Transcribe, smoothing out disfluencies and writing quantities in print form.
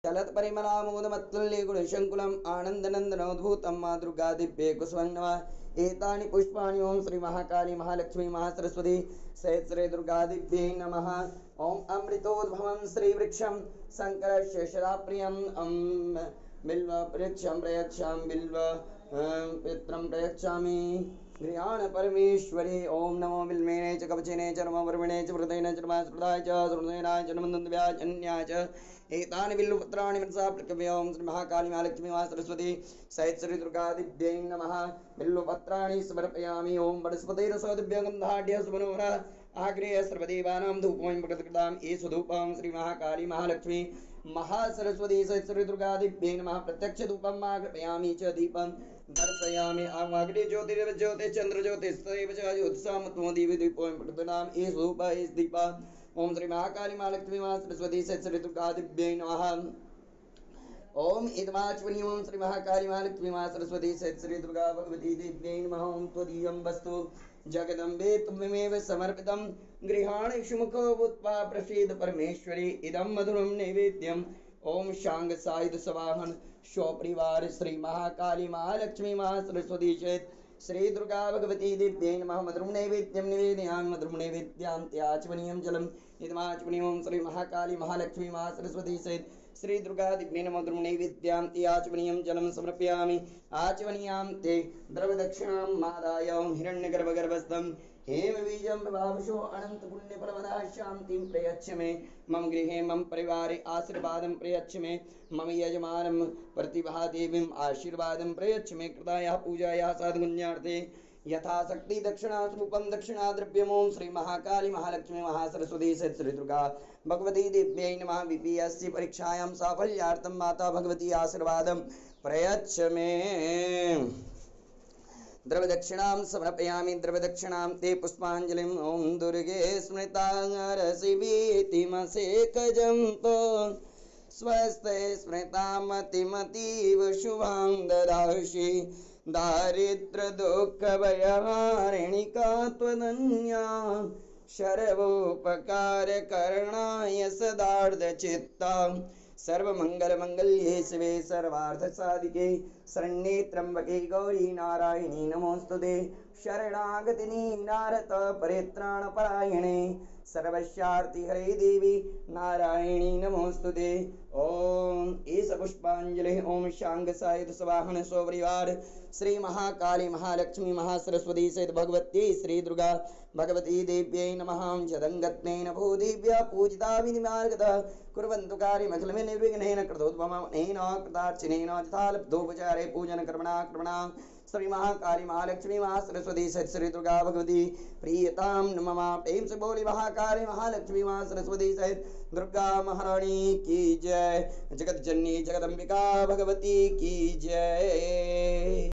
चलत परिमलामोदमत्तुल्ये गुणशङ्कुलम् आनन्दनन्दनोद्भूतं मा दुर्गा दिव्ये कुसुमं नमः। एतानि पुष्पाणि ओं श्री महाकाली महालक्ष्मी महासरस्वती सहित श्री दुर्गा दिव्ये नमः। ओं अमृतोद्भवं श्रीवृक्षं शङ्करस्य शराप्रियं बिल्व प्रयक्षां बिल्व पित्रं प्रयच्छामि। गृहाण परमेश्वरी ओं नमो बिल्मेने च कवचेने च नमो वर्मिणे च वृतेन च नमस्कृताय च सुहृदेनाय च नमन्दव्याजन्याय च एतानि बिल्वपत्राणि मनसा प्रकव्य ओं श्री महाकाली महालक्ष्मी महासरस्वती सहित श्री दुर्गा दिव्यै नमः। बिल्वपत्राणि समर्पयामि। ओं वनस्पतिरसो दिव्यगन्धाढ्य सुमनोहर आग्रेय सर्वदेवानां धूपोऽयं प्रकृतां येषु धूपं श्री महाकाली महालक्ष्मी महासरस्वती सहित श्री दुर्गा दिव्यै नमः। प्रत्यक्ष धूपं आग्रपयामि च दीपं दर्शयामि। आवाग्रे ज्योतिरेव ज्योतिः चंद्र ज्योतिस्तदेव च ज्योतिषामत्वो दिव्य दीपोऽयं प्रकृतां येषु धूप येषु दीपा। ओम श्री महाकाली महालक्ष्मी महासरस्वती सहित श्री दुर्गा दिव्यै नमः। ओम इदमाच्वनी ओम श्री महाकाली महालक्ष्मी महासरस्वती सहित श्री दुर्गा भगवती दिव्यै नमः। ओम त्वदीयं वस्तु जगदम्बे तुमेव समर्पितं गृहाण शुमुखो भूत्वा प्रसीद परमेश्वरी इदं मधुरं नैवेद्यम्। ओम शांग सायुध सवाहन स्वपरिवार श्री महाकाली महालक्ष्मी महासरस्वती सहित श्री दुर्गा भगवती दिव्यै नमः। मधुरं नैवेद्यं निवेदयामि। मधुरं नैवेद्यां त्याचमनीयं जलम् इदमाचमनीयं ओम श्री महाकाली महालक्ष्मी महासरस्वती सहित श्री दुर्गा दिव्यै नमः। मधुरं नैवेद्यां त्याचमनीयं जलं समर्पयामि। आचमनीयां ते द्रव्यदक्षिणां मादाय हिरण्यगर्भगर्भस्थं हेमबीजं विभावशो अनंत पुण्यफलमदाः शान्तिं प्रयच्छ मे। मम गृहे मम परिवारे आशीर्वादं प्रयच्छ मे। मम यजमानं प्रतिभादेवीम् आशीर्वादं प्रयच्छ मे। कृतायाः पूजायाः सद्गुण्यार्थे यथाशक्ति दक्षिणा स्वरूपं दक्षिणा द्रव्यम्। ओं श्री महाकाली महालक्ष्मी महासरस्वती सहित श्री दुर्गा भगवती दिव्यै नमः। बीपीएससी परीक्षायां साफल्यार्थं माता भगवती आशीर्वादं प्रयच्छ मे। द्रव्यदक्षिणां समर्पयामि। द्रव्यदक्षिणां ते पुष्पाञ्जलिम्। ओं दुर्गे स्मृता रसिवीतिमसेकजं तो स्वस्ते स्मृता मतिमतीव शुभां ददासि। दारिद्र दुःख भयहारिणी का त्वदन्या सर्वोपकार करणाय सदार्थ चित्ता। सर्वमंगल मंगल्ये शिवे सर्वार्थ साधिके शरण्ये त्र्यंबके गौरी नारायणी नमोस्तुते। शरणागतिनी नारद परित्राण परायणे सर्वस्यार्ति हरे देवी नारायणी नमोस्तुते। ओम ईश पुष्पांजलि। ओम शांग सायुध सवाहन सौपरिवार श्री महाकाली महालक्ष्मी महासरस्वती सहित भगवती श्री दुर्गा भगवती देव्यै नमः। जदंगत्नेन भूदिव्या पूजिता विनिमार्गतः कुर्वन्तु कार्यमखिलं निर्विघ्नेन कृतोद्भवनेन कृतार्चनेन यथालब्धोपचारे पूजन कर्मणा श्री महाकाली महालक्ष्मी महासरस्वती सहित श्री दुर्गा भगवती प्रियतां नमः। प्रेम से बोली महाकाली महालक्ष्मी महासरस्वती सहित दुर्गा महारानी की जय। जगत जननी जगदम्बिका भगवती की जय।